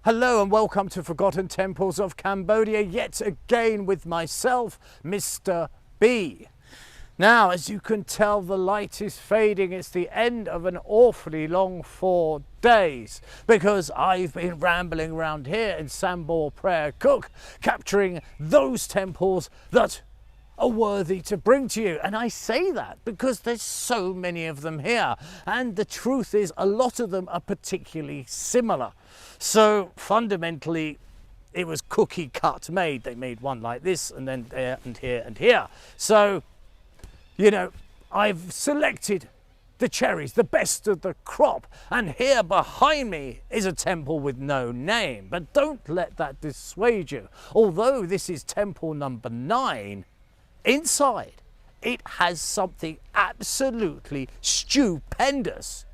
Hello and welcome to Forgotten Temples of Cambodia, yet again with myself, Mr. B. Now, as you can tell, the light is fading. It's the end of an awfully long 4 days because I've been rambling around here in Sambor Prei Kuk, capturing those temples that are worthy to bring to you. And I say that because there's so many of them here. And the truth is, a lot of them are particularly similar. So fundamentally, it was cookie cut made. They made one like this and then there and here and here. So, you know, I've selected the cherries, the best of the crop. And here behind me is a temple with no name. But don't let that dissuade you. Although this is temple number 9, inside, it has something absolutely stupendous.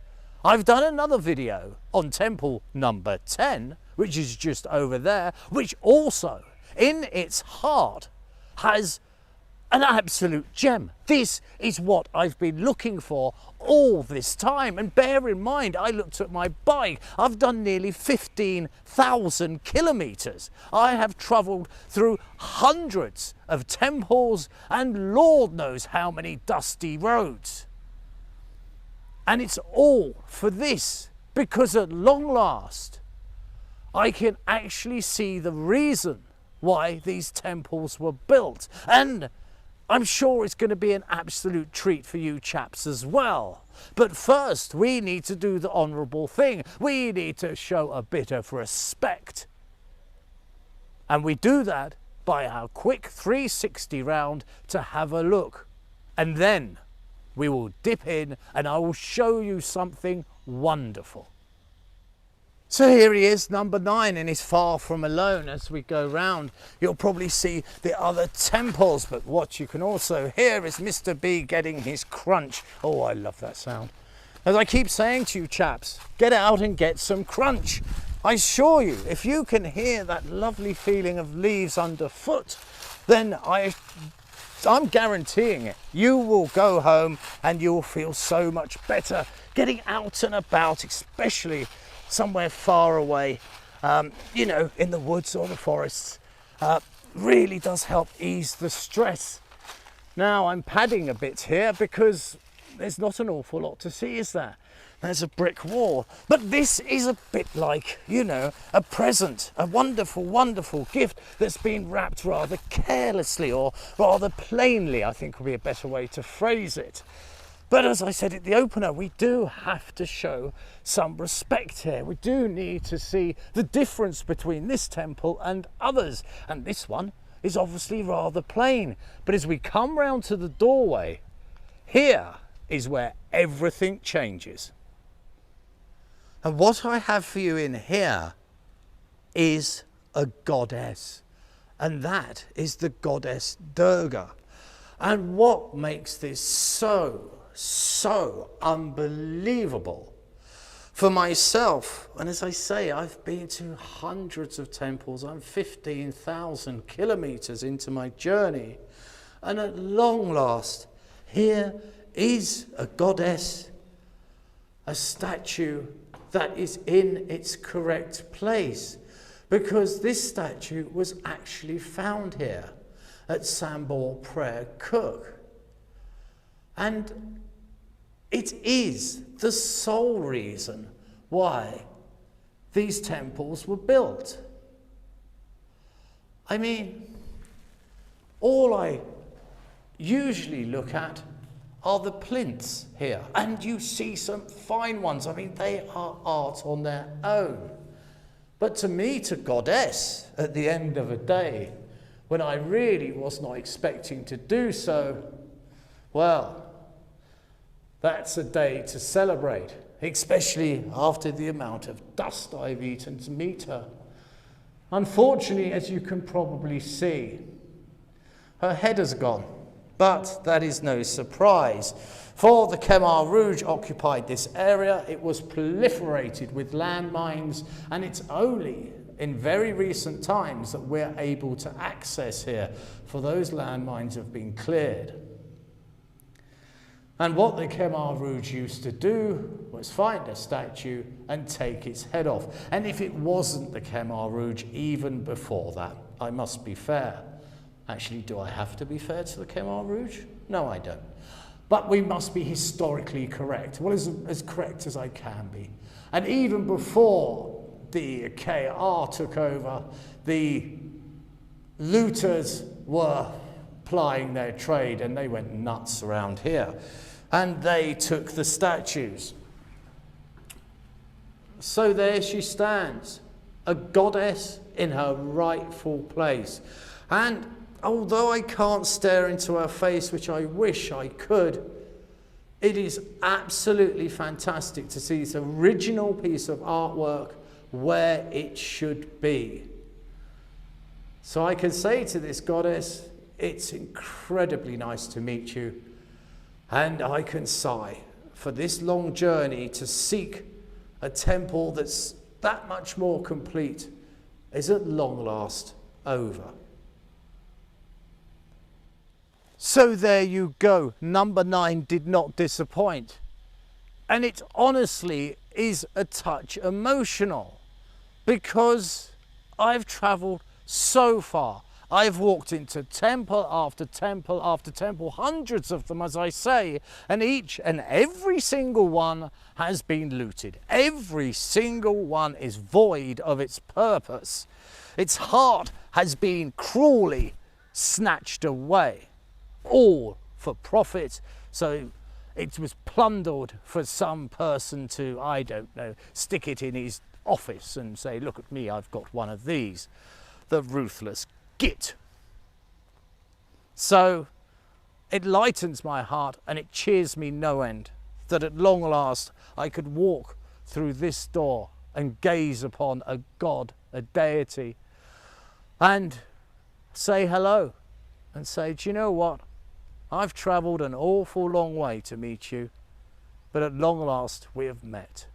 I've done another video on temple number 10, which is just over there, which also, in its heart, has an absolute gem. This is what I've been looking for all this time. And bear in mind, I looked at my bike. I've done nearly 15,000 kilometers. I have traveled through hundreds of temples and Lord knows how many dusty roads. And it's all for this, because at long last, I can actually see the reason why these temples were built. And I'm sure it's going to be an absolute treat for you chaps as well. But first, we need to do the honourable thing. We need to show a bit of respect. And we do that by our quick 360 round to have a look. And then we will dip in and I will show you something wonderful. So here he is, number 9, and he's far from alone. As we go round, you'll probably see the other temples, but what you can also hear is Mr. B getting his crunch. Oh, I love that sound. As I keep saying to you chaps, get out and get some crunch. I assure you, if you can hear that lovely feeling of leaves underfoot, then I'm guaranteeing it. You will go home and you'll feel so much better getting out and about, especially somewhere far away, you know, in the woods or the forests. Really does help ease the stress. Now I'm padding a bit here because there's not an awful lot to see, is there? There's a brick wall. But this is a bit like, you know, a present, a wonderful, wonderful gift that's been wrapped rather carelessly or rather plainly, I think would be a better way to phrase it. But as I said at the opener, we do have to show some respect here. We do need to see the difference between this temple and others. And this one is obviously rather plain. But as we come round to the doorway, here is where everything changes. And what I have for you in here is a goddess. And that is the goddess Durga. And what makes this so unbelievable for myself, and as I say, I've been to hundreds of temples. I'm 15,000 kilometers into my journey, and at long last, here is a goddess, a statue that is in its correct place, because this statue was actually found here at Sambor Prei Kuk. And it is the sole reason why these temples were built. I mean, all I usually look at are the plinths here. And you see some fine ones. I mean, they are art on their own. But to meet a goddess at the end of a day, when I really was not expecting to do so, well, that's a day to celebrate, especially after the amount of dust I've eaten to meet her. Unfortunately, as you can probably see, her head has gone, but that is no surprise. For the Khmer Rouge occupied this area, it was proliferated with landmines, and it's only in very recent times that we're able to access here, for those landmines have been cleared. And what the Khmer Rouge used to do was find a statue and take its head off. And if it wasn't the Khmer Rouge even before that, I must be fair. Actually, do I have to be fair to the Khmer Rouge? No, I don't. But we must be historically correct. Well, as correct as I can be. And even before the KR took over, the looters were plying their trade, and they went nuts around here. And they took the statues. So there she stands, a goddess in her rightful place. And although I can't stare into her face, which I wish I could, it is absolutely fantastic to see this original piece of artwork where it should be. So I can say to this goddess, it's incredibly nice to meet you, and I can sigh for this long journey to seek a temple that's that much more complete is at long last over. So there you go, number 9 did not disappoint. And it honestly is a touch emotional, because I've travelled so far. I've walked into temple after temple after temple, hundreds of them, as I say, and each and every single one has been looted. Every single one is void of its purpose. Its heart has been cruelly snatched away, all for profit. So it was plundered for some person to, I don't know, stick it in his office and say, look at me, I've got one of these. The ruthless git. So it lightens my heart and it cheers me no end that at long last I could walk through this door and gaze upon a god, a deity, and say hello and say, do you know what? I've travelled an awful long way to meet you, but at long last we have met.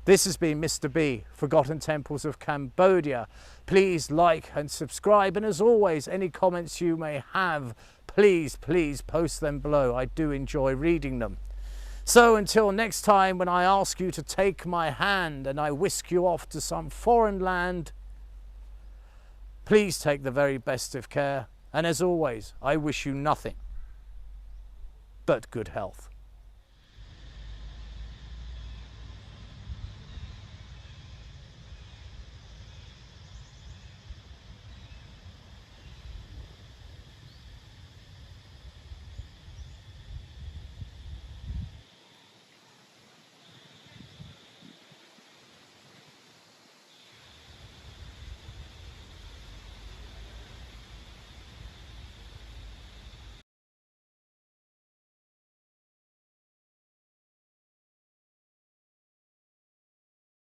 This has been Mr. B, Forgotten Temples of Cambodia. Please like and subscribe, and as always, any comments you may have, please post them below. I do enjoy reading them. So until next time, when I ask you to take my hand and I whisk you off to some foreign land, please take the very best of care. And as always, I wish you nothing but good health.